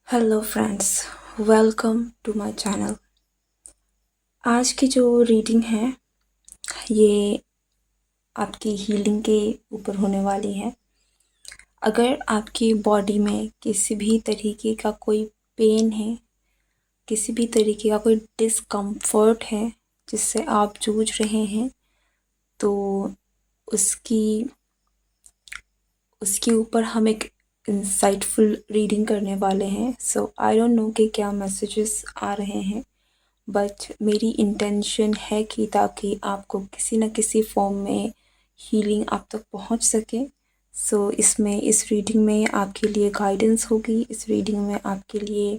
Hello friends, welcome to my channel. आज की जो रीडिंग है ये आपकी हीलिंग के ऊपर होने वाली है। अगर आपकी बॉडी में किसी भी तरीके का कोई पेन है, किसी भी तरीके का कोई डिस्कम्फर्ट है जिससे आप जूझ रहे हैं, तो उसकी उसके ऊपर हम एक इंसाइटफुल रीडिंग करने वाले हैं। सो आई डोंट नो कि क्या मैसेजेस आ रहे हैं, बट मेरी इंटेंशन है कि ताकि आपको किसी न किसी फॉर्म में हीलिंग आप तक पहुंच सके। इसमें इस रीडिंग में आपके लिए गाइडेंस होगी। इस रीडिंग में आपके लिए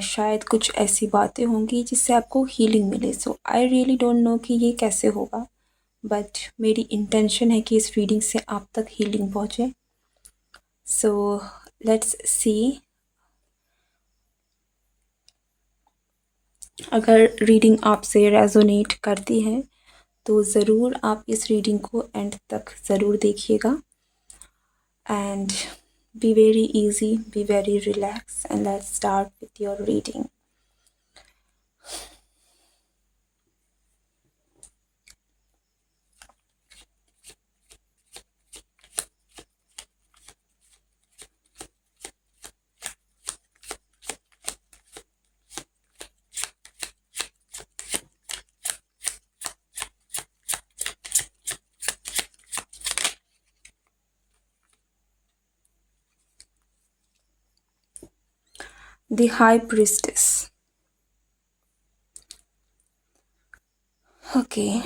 शायद कुछ ऐसी बातें होंगी जिससे आपको हीलिंग मिले। सो आई रियली डोंट नो कि ये कैसे होगा, बट मेरी इंटेंशन है कि इस रीडिंग से आप तक हीलिंग पहुंचे। So let's see. अगर रीडिंग आपसे रेजोनेट करती है तो ज़रूर आप इस रीडिंग को एंड तक ज़रूर देखिएगा। And be very easy, be very relaxed, and let's start with your reading. The High Priestess. Okay.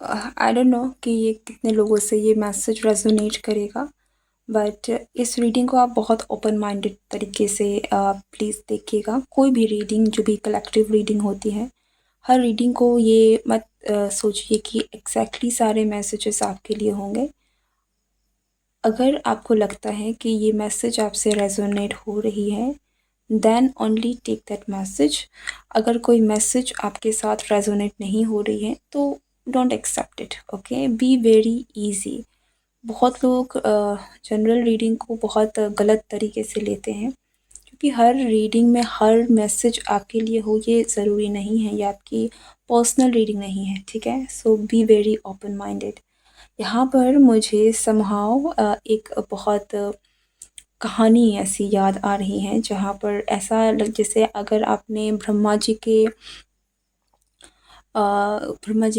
I don't know कि ये कितने लोगों से ये मैसेज रेजोनेट करेगा, बट इस रीडिंग को आप बहुत ओपन माइंडेड तरीके से प्लीज़ देखिएगा। कोई भी रीडिंग जो भी कलेक्टिव रीडिंग होती है, हर रीडिंग को ये मत सोचिए कि एग्जैक्टली सारे मैसेजेस आपके लिए होंगे। अगर आपको लगता है कि ये मैसेज आपसे रेजोनेट हो रही है, then only take that message. अगर कोई मैसेज आपके साथ रेजोनेट नहीं हो रही है तो don't accept it. Okay, be very easy. बहुत लोग जनरल रीडिंग को बहुत गलत तरीके से लेते हैं, क्योंकि हर रीडिंग में हर मैसेज आपके लिए हो ये ज़रूरी नहीं है। ये आपकी पर्सनल रीडिंग नहीं है, ठीक है। सो बी वेरी ओपन माइंडेड। यहाँ पर मुझे समहाउ एक बहुत कहानी ऐसी याद आ रही है जहाँ पर ऐसा लग जैसे अगर आपने ब्रह्मा जी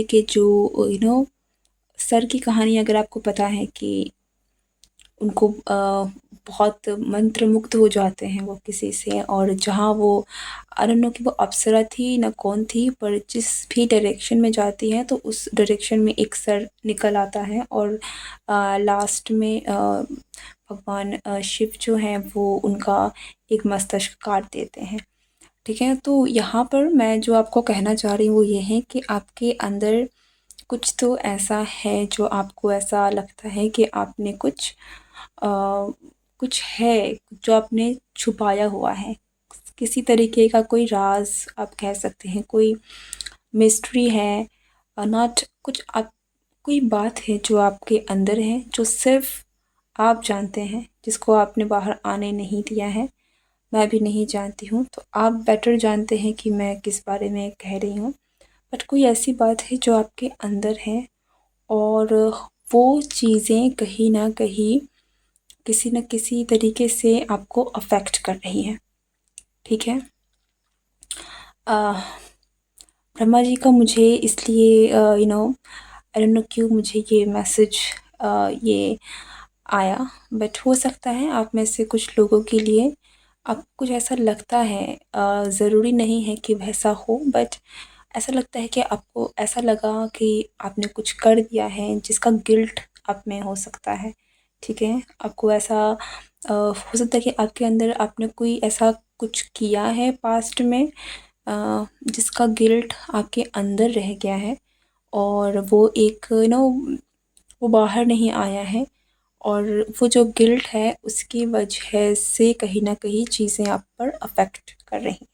के जो सर की कहानी अगर आपको पता है कि उनको बहुत मंत्र मुग्ध हो जाते हैं वो किसी से, और जहाँ वो आई डोंट नो कि वो अप्सरा थी ना कौन थी, पर जिस भी डायरेक्शन में जाती है तो उस डायरेक्शन में एक सर निकल आता है, और लास्ट में भगवान शिव जो हैं वो उनका एक मस्तिष्क काट देते हैं, ठीक है। तो यहाँ पर मैं जो आपको कहना चाह रही हूँ वो ये है कि आपके अंदर कुछ तो ऐसा है जो आपको ऐसा लगता है कि आपने अ, कुछ है जो आपने छुपाया हुआ है। किसी तरीके का कोई राज आप कह सकते हैं, कोई मिस्ट्री है, नॉट कुछ आप कोई बात है जो आपके अंदर है जो सिर्फ आप जानते हैं, जिसको आपने बाहर आने नहीं दिया है। मैं भी नहीं जानती हूँ, तो आप बेटर जानते हैं कि मैं किस बारे में कह रही हूँ। बट कोई ऐसी बात है जो आपके अंदर है, और वो चीज़ें कहीं ना कहीं किसी न किसी तरीके से आपको अफ़ेक्ट कर रही हैं, ठीक है। ब्रह्मा जी का मुझे इसलिए आई डोंट नो क्यों मुझे ये मैसेज ये आया, बट हो सकता है आप में से कुछ लोगों के लिए आपको कुछ ऐसा लगता है। ज़रूरी नहीं है कि वैसा हो, बट ऐसा लगता है कि आपको ऐसा लगा कि आपने कुछ कर दिया है जिसका गिल्ट आप में हो सकता है, ठीक है। आपको ऐसा हो सकता है कि आपके अंदर आपने कोई ऐसा कुछ किया है पास्ट में जिसका गिल्ट आपके अंदर रह गया है, और वो एक वो बाहर नहीं आया है, और वो जो गिल्ट है उसकी वजह से कहीं न कहीं चीज़ें आप पर अफ़ेक्ट कर रही हैं।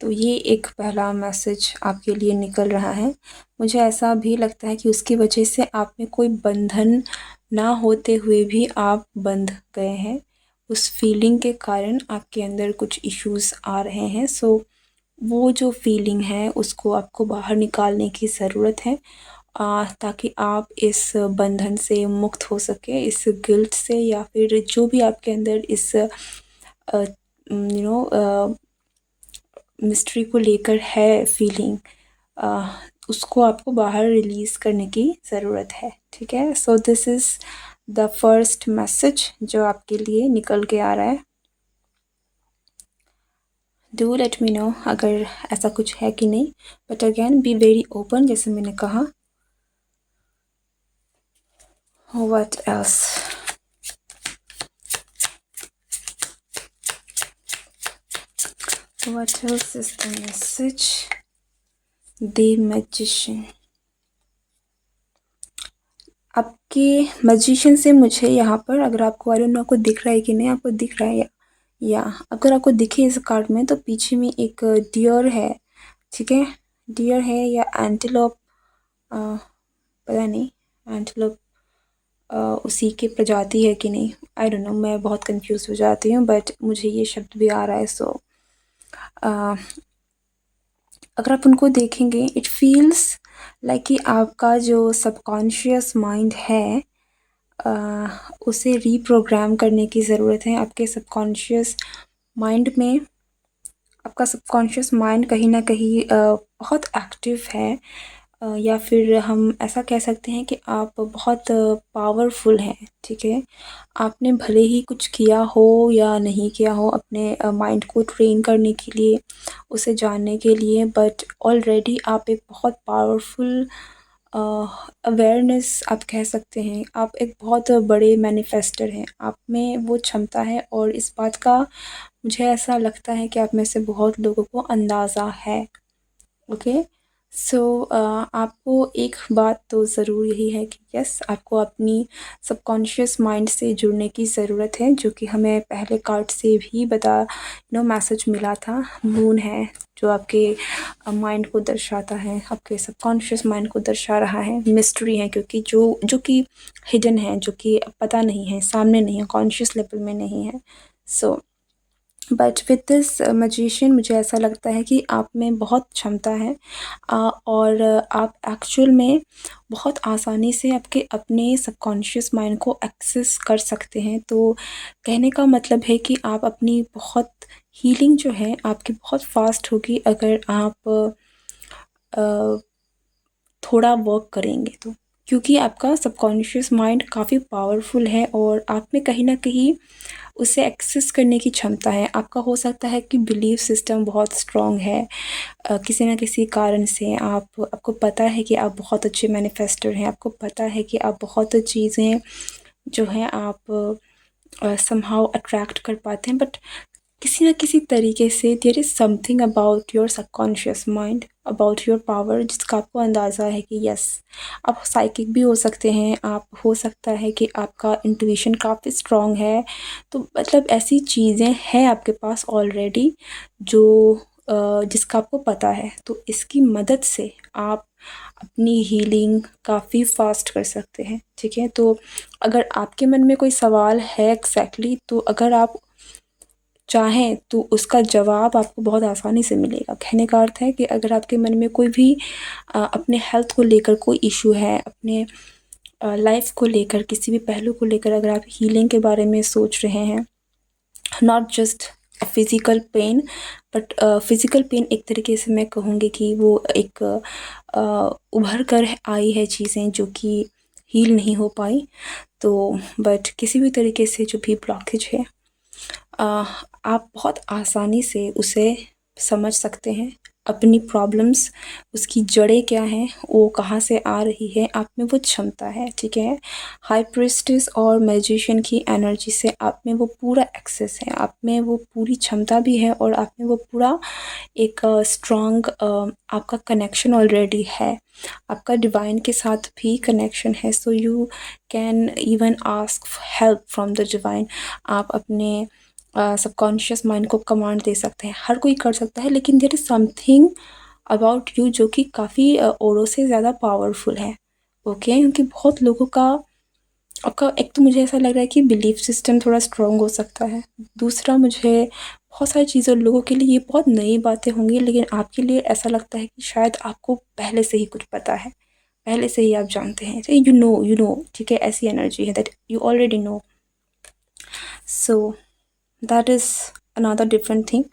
तो ये एक पहला मैसेज आपके लिए निकल रहा है। मुझे ऐसा भी लगता है कि उसकी वजह से आप में कोई बंधन ना होते हुए भी आप बंध गए हैं। उस फीलिंग के कारण आपके अंदर कुछ इश्यूज़ आ रहे हैं। सो वो जो फीलिंग है उसको आपको बाहर निकालने की ज़रूरत है, ताकि आप इस बंधन से मुक्त हो सकें, इस गिल्ट से, या फिर जो भी आपके अंदर इस मिस्ट्री को लेकर है फीलिंग, उसको आपको बाहर रिलीज़ करने की ज़रूरत है। ठीक है, so this is the first message जो आपके लिए निकल के आ रहा है। डू लेट मी नो अगर ऐसा कुछ है कि नहीं, but again be very open, जैसे मैंने कहा। What else? What else is the message? The Magician. आपके मैजिशियन से मुझे यहाँ पर, अगर आपको, आई डोंट नो आपको दिख रहा है कि नहीं, आपको दिख रहा है या अगर आपको दिखे इस कार्ड में, तो पीछे में एक डियर है। ठीक है, डियर है या एंटीलोप, पता नहीं एंटीलोप उसी की प्रजाति है कि नहीं, आई डोंट नो, मैं बहुत कंफ्यूज हो जाती हूँ, बट मुझे ये शब्द भी आ रहा है। सो अगर आप उनको देखेंगे, इट फील्स लाइक कि आपका जो सबकॉन्शियस माइंड है, उसे रीप्रोग्राम करने की ज़रूरत है। आपके सबकॉन्शियस माइंड में, आपका सबकॉन्शियस माइंड कहीं ना कहीं बहुत एक्टिव है, या फिर हम ऐसा कह सकते हैं कि आप बहुत पावरफुल हैं। ठीक है, आपने भले ही कुछ किया हो या नहीं किया हो अपने माइंड को ट्रेन करने के लिए, उसे जानने के लिए, बट ऑलरेडी आप एक बहुत पावरफुल अवेयरनेस आप कह सकते हैं, आप एक बहुत बड़े मैनिफेस्टर हैं, आप में वो क्षमता है। और इस बात का मुझे ऐसा लगता है कि आप में से बहुत लोगों को अंदाज़ा है। ओके, सो आपको एक बात तो ज़रूर यही है कि यस, आपको अपनी सबकॉन्शियस माइंड से जुड़ने की ज़रूरत है, जो कि हमें पहले कार्ड से भी मैसेज मिला था। मून है जो आपके माइंड को दर्शाता है, आपके सबकॉन्शियस माइंड को दर्शा रहा है। मिस्ट्री है, क्योंकि जो कि हिडन है, जो कि पता नहीं है, सामने नहीं है, कॉन्शियस लेवल में नहीं है। So but with this magician मुझे ऐसा लगता है कि आप में बहुत क्षमता है, और आप एक्चुअल में बहुत आसानी से आपके अपने सबकॉन्शियस माइंड को एक्सेस कर सकते हैं। तो कहने का मतलब है कि आप अपनी बहुत हीलिंग जो है आपकी बहुत फास्ट होगी, अगर आप थोड़ा वर्क करेंगे तो, क्योंकि आपका सबकॉन्शियस माइंड काफ़ी पावरफुल है और आप में कहीं ना कहीं उसे एक्सेस करने की क्षमता है। आपका हो सकता है कि बिलीफ सिस्टम बहुत स्ट्रॉन्ग है, किसी न किसी कारण से आपको पता है कि आप बहुत अच्छे मैनिफेस्टर हैं, आपको पता है कि आप बहुत चीज़ें जो हैं आप समहाउ अट्रैक्ट कर पाते हैं, बट किसी न किसी तरीके से there is something about your subconscious mind, about your power, जिसका आपको अंदाज़ा है कि यस, आप साइकिक भी हो सकते हैं, आप हो सकता है कि आपका इंट्यूशन काफ़ी स्ट्रॉन्ग है। तो मतलब ऐसी चीज़ें हैं आपके पास ऑलरेडी जो जिसका आपको पता है, तो इसकी मदद से आप अपनी हीलिंग काफ़ी फास्ट कर सकते हैं। ठीक है, तो अगर आपके मन में कोई सवाल है एग्जैक्टली, तो अगर आप चाहें तो उसका जवाब आपको बहुत आसानी से मिलेगा। कहने का अर्थ है कि अगर आपके मन में कोई भी अपने हेल्थ को लेकर कोई इशू है, अपने लाइफ को लेकर किसी भी पहलू को लेकर अगर आप हीलिंग के बारे में सोच रहे हैं, not just physical pain, but physical pain एक तरीके से मैं कहूँगी कि वो एक उभर कर आई है चीज़ें जो कि हील नहीं हो पाई। तो बट किसी भी तरीके से जो भी ब्लॉकेज है, आप बहुत आसानी से उसे समझ सकते हैं। अपनी प्रॉब्लम्स, उसकी जड़ें क्या हैं, वो कहाँ से आ रही है, आप में वो क्षमता है। ठीक है, हाई प्रीस्टेस और मैजिशियन की एनर्जी से आप में वो पूरा एक्सेस है, आप में वो पूरी क्षमता भी है, और आप में वो पूरा एक स्ट्रॉन्ग आपका कनेक्शन ऑलरेडी है, आपका डिवाइन के साथ भी कनेक्शन है। So you can even ask help from the divine. आप अपने सबकॉन्शियस माइंड को कमांड दे सकते हैं। हर कोई कर सकता है, लेकिन there is something about you जो कि काफ़ी औरों से ज़्यादा पावरफुल है। ओके, क्योंकि बहुत लोगों का आपका एक तो मुझे ऐसा लग रहा है कि बिलीफ सिस्टम थोड़ा स्ट्रॉन्ग हो सकता है। दूसरा, मुझे बहुत सारी चीज़ें लोगों के लिए ये बहुत नई बातें होंगी, लेकिन आपके लिए ऐसा लगता है कि शायद आपको पहले से ही कुछ पता है, पहले से ही आप जानते हैं। यू नो, ठीक है, ऐसी एनर्जी है that you already know. So that is another different thing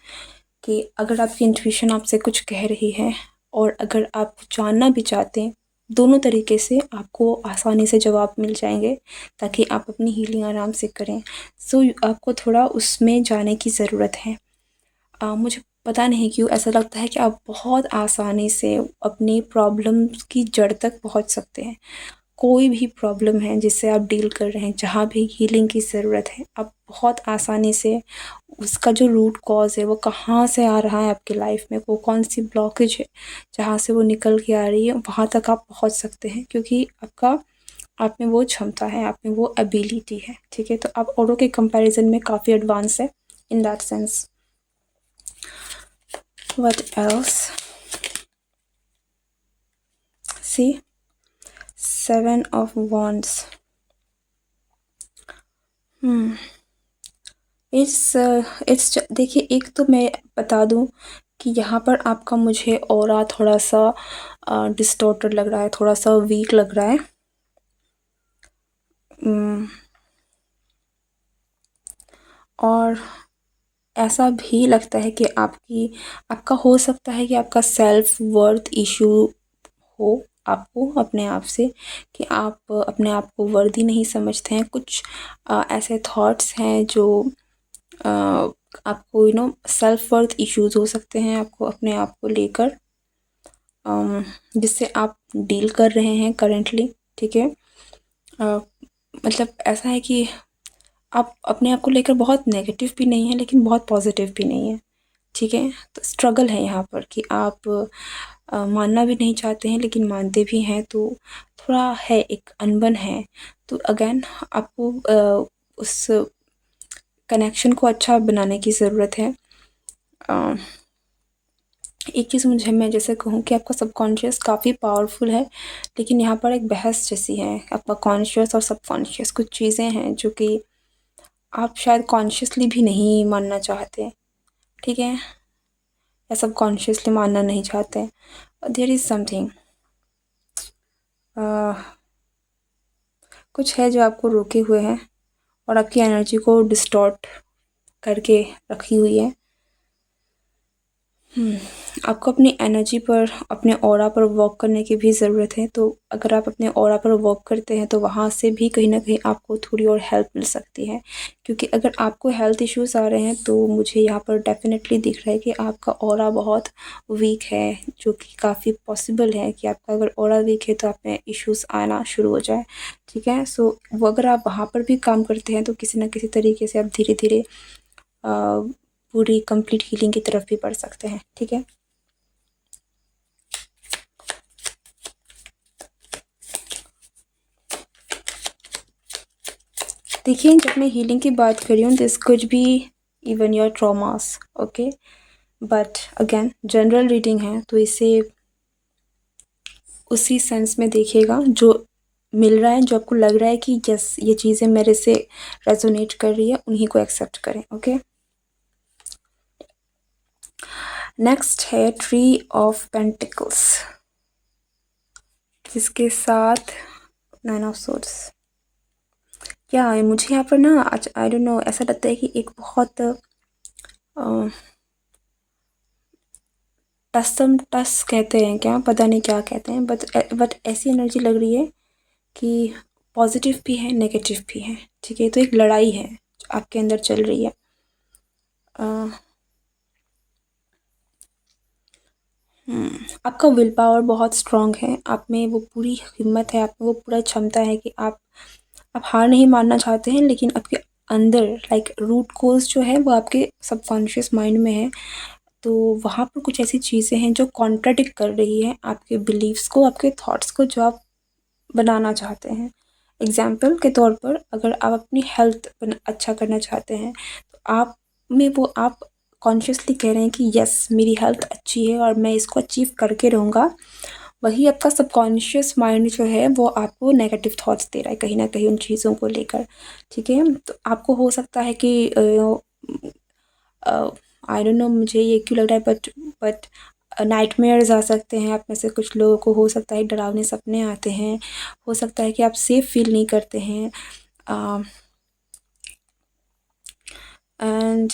कि अगर आपकी इंट्यूशन आपसे कुछ कह रही है और अगर आप जानना भी चाहते हैं, दोनों तरीके से आपको आसानी से जवाब मिल जाएंगे ताकि आप अपनी हीलिंग आराम से करें। सो आपको थोड़ा उसमें जाने की ज़रूरत है। मुझे पता नहीं क्यों ऐसा लगता है कि आप बहुत आसानी से अपनी प्रॉब्लम्स की जड़ तक पहुंच सकते हैं। कोई भी प्रॉब्लम है जिससे आप डील कर रहे हैं, जहाँ भी हीलिंग की ज़रूरत है, आप बहुत आसानी से उसका जो रूट कॉज है वो कहाँ से आ रहा है आपकी लाइफ में, वो कौन सी ब्लॉकेज है जहाँ से वो निकल के आ रही है, वहाँ तक आप पहुँच सकते हैं, क्योंकि आपका आप में वो क्षमता है, आप में वो एबिलिटी है। ठीक है, तो आप औरों के कंपैरिजन में काफ़ी एडवांस है in that sense. What else? See, 7 of wands। It's देखिए, एक तो मैं बता दूं कि यहाँ पर आपका मुझे ऑरा थोड़ा सा डिस्टॉर्टेड लग रहा है, थोड़ा सा वीक लग रहा है। और ऐसा भी लगता है कि आपका हो सकता है कि आपका सेल्फ वर्थ इशू हो आपको अपने आप से, कि आप अपने आप को वर्दी नहीं समझते हैं। कुछ ऐसे थॉट्स हैं जो आपको सेल्फ वर्थ इश्यूज हो सकते हैं आपको अपने आप को लेकर, जिससे आप डील कर रहे हैं करेंटली। ठीक है, मतलब ऐसा है कि आप अपने आप को लेकर बहुत नेगेटिव भी नहीं है लेकिन बहुत पॉजिटिव भी नहीं है। ठीक है, तो स्ट्रगल है यहाँ पर कि आप मानना भी नहीं चाहते हैं लेकिन मानते भी हैं, तो थोड़ा है, एक अनबन है। तो अगेन आपको उस कनेक्शन को अच्छा बनाने की ज़रूरत है। एक चीज़ मैं जैसे कहूँ कि आपका सबकॉन्शियस काफ़ी पावरफुल है, लेकिन यहाँ पर एक बहस जैसी है। आपका कॉन्शियस और सबकॉन्शियस कुछ चीज़ें हैं जो कि आप शायद कॉन्शियसली भी नहीं मानना चाहते, ठीक है, या सबकॉन्शियसली मानना नहीं चाहते। देयर इज़ समथिंग, कुछ है जो आपको रोके हुए हैं और आपकी एनर्जी को डिस्टॉर्ट करके रखी हुई है। आपको अपनी एनर्जी पर, अपने ऑरा पर वर्क करने की भी ज़रूरत है। तो अगर आप अपने ऑरा पर वर्क करते हैं तो वहाँ से भी कहीं न कहीं आपको थोड़ी और हेल्प मिल सकती है, क्योंकि अगर आपको हेल्थ इश्यूज़ आ रहे हैं तो मुझे यहाँ पर डेफ़िनेटली दिख रहा है कि आपका ऑरा बहुत वीक है, जो कि काफ़ी पॉसिबल है कि आपका अगर ऑरा वीक है तो आप में इश्यूज़ आना शुरू हो जाए। ठीक है, सो वो अगर आप वहाँ पर भी काम करते हैं तो किसी न किसी तरीके से आप धीरे-धीरे पूरी कंप्लीट हीलिंग की तरफ भी बढ़ सकते हैं। ठीक है, देखिए, जब मैं हीलिंग की बात कर रही हूँ, this could be even your traumas, okay, but again general reading है तो इसे उसी सेंस में देखिएगा जो मिल रहा है, जो आपको लग रहा है कि यस ये चीज़ें मेरे से रेजोनेट कर रही है, उन्हीं को एक्सेप्ट करें। ओके, नेक्स्ट है ट्री ऑफ पेंटिकल्स, जिसके साथ 9 ऑफ सोर्ड्स। क्या है, मुझे यहाँ पर ना आई डोंट नो, ऐसा लगता है कि एक बहुत टस कहते हैं, क्या पता नहीं क्या कहते हैं, बट ऐसी एनर्जी लग रही है कि पॉजिटिव भी है, नेगेटिव भी है। ठीक है, तो एक लड़ाई है जो आपके अंदर चल रही है। आपका विल पावर बहुत स्ट्रांग है, आप में वो पूरी हिम्मत है, आप में वो पूरा क्षमता है कि आप हार नहीं मानना चाहते हैं, लेकिन आपके अंदर लाइक रूट कोज जो है वो आपके सबकॉन्शियस माइंड में है। तो वहाँ पर कुछ ऐसी चीज़ें हैं जो कॉन्ट्राडिक्ट कर रही है आपके बिलीव्स को, आपके थॉट्स को, जो आप बनाना चाहते हैं। एग्जाम्पल के तौर पर, अगर आप अपनी हेल्थ अच्छा करना चाहते हैं तो आप में वो आप कॉन्शियसली कह रहे हैं कि यस मेरी हेल्थ अच्छी है और मैं इसको अचीव करके रहूँगा, वही आपका सबकॉन्शियस माइंड जो है वो आपको नेगेटिव थॉट्स दे रहा है कहीं न कहीं उन चीज़ों को लेकर, ठीक है? तो आपको हो सकता है कि आई डोंट नो मुझे ये क्यों लग रहा है बट नाइटमेयर्स आ सकते हैं। आप में से कुछ लोगों को हो सकता है डरावने सपने आते हैं, हो सकता है कि आप सेफ फील नहीं करते हैं। एंड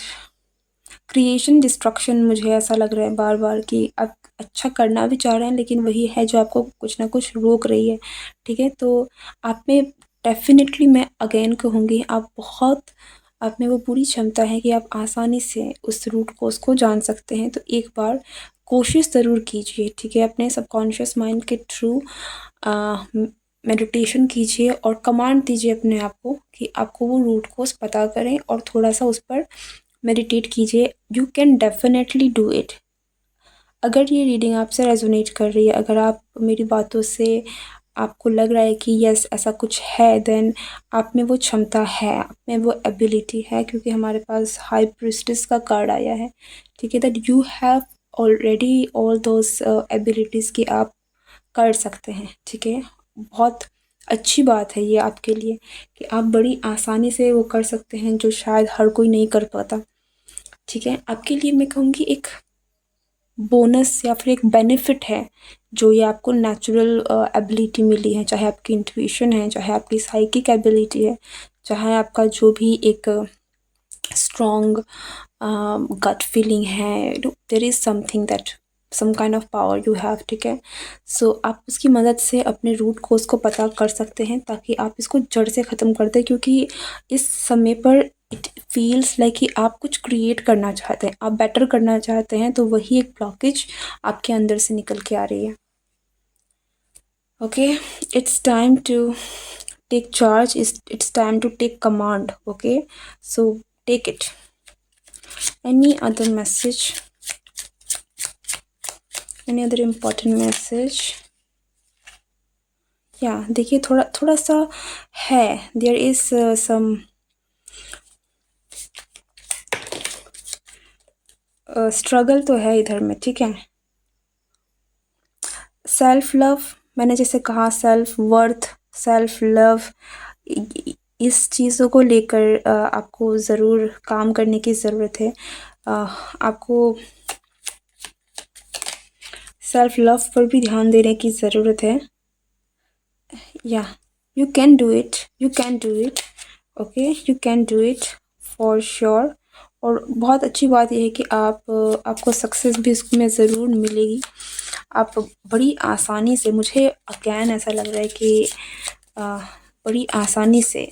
क्रिएशन डिस्ट्रक्शन मुझे ऐसा लग रहा है बार-बार कि आप अच्छा करना भी चाह रहे हैं लेकिन वही है जो आपको कुछ ना कुछ रोक रही है, ठीक है? तो आप में डेफ़िनेटली मैं अगेन कहूँगी आप में वो पूरी क्षमता है कि आप आसानी से उस रूट कॉज़ को जान सकते हैं। तो एक बार कोशिश ज़रूर कीजिए, ठीक है? अपने सबकॉन्शियस माइंड के थ्रू मेडिटेशन कीजिए और कमांड दीजिए अपने आप को कि आपको वो रूट कॉज़ पता करें और थोड़ा-सा उस पर मेडिटेट कीजिए। You can definitely do it. अगर ये रीडिंग आपसे रेजोनेट कर रही है, अगर आप मेरी बातों से आपको लग रहा है कि यस ऐसा कुछ है, देन आप में वो क्षमता है, आप में वो एबिलिटी है, क्योंकि हमारे पास हाई प्रीस्टेस का कार्ड आया है, ठीक है? That you have already all those abilities कि आप कर सकते हैं, ठीक है? बहुत अच्छी बात है ये आपके लिए कि आप बड़ी आसानी से वो कर सकते हैं जो शायद हर कोई नहीं कर पाता, ठीक है? आपके लिए मैं कहूँगी एक बोनस या फिर एक बेनिफिट है जो ये आपको नेचुरल एबिलिटी मिली है, चाहे आपकी इंट्यूशन है, चाहे आपकी साइकिक एबिलिटी है, चाहे आपका जो भी एक स्ट्रॉन्ग गट फीलिंग है, there is something that some kind of power you have, ठीक है? सो आप उसकी मदद से अपने रूट कोज़ को पता कर सकते हैं ताकि आप इसको जड़ से ख़त्म कर दें, क्योंकि इस समय पर इट फील्स लाइक कि आप कुछ क्रिएट करना चाहते हैं, आप बेटर करना चाहते हैं, तो वही एक ब्लॉकेज आपके अंदर से निकल के आ रही है। Okay, it's time to take charge, it's time to take command. Okay, so take it. Any other message, any other important message? Yeah, देखिए थोड़ा सा है, there is some स्ट्रगल तो है इधर में, ठीक है? सेल्फ लव, मैंने जैसे कहा सेल्फ वर्थ, सेल्फ लव, इस चीज़ों को लेकर आपको ज़रूर काम करने की ज़रूरत है। आपको सेल्फ लव पर भी ध्यान देने की ज़रूरत है। या you can do it, you can do it, okay, you can do it for sure. और बहुत अच्छी बात यह है कि आपको सक्सेस भी इसमें ज़रूर मिलेगी। आप बड़ी आसानी से, मुझे अगेन ऐसा लग रहा है कि बड़ी आसानी से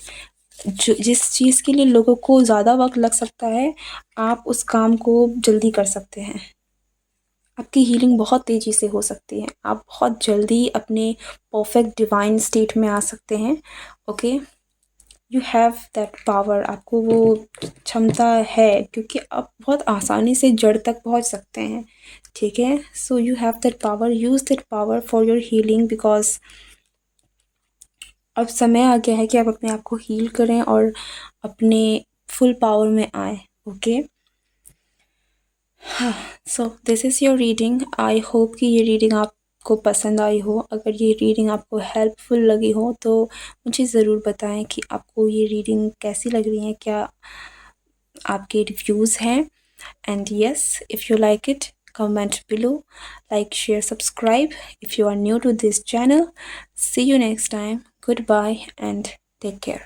जो जिस चीज़ के लिए लोगों को ज़्यादा वक्त लग सकता है, आप उस काम को जल्दी कर सकते हैं। आपकी हीलिंग बहुत तेज़ी से हो सकती है, आप बहुत जल्दी अपने परफेक्ट डिवाइन स्टेट में आ सकते हैं। Okay, you have that power, आपको वो क्षमता है, क्योंकि आप बहुत आसानी से जड़ तक पहुंच सकते हैं, ठीक है? So you have that power, use that power for your healing, because अब समय आ गया है कि आप अपने आप को हील करें और अपने फुल पावर में आए। Okay, so this is your reading. I hope कि ये रीडिंग आपको पसंद आई हो। अगर ये रीडिंग आपको हेल्पफुल लगी हो तो मुझे ज़रूर बताएं कि आपको ये रीडिंग कैसी लग रही है, क्या आपके रिव्यूज़ हैं। And yes, if you like it, comment below, like, share, subscribe if you are new to this channel. See you next time. Goodbye and take care.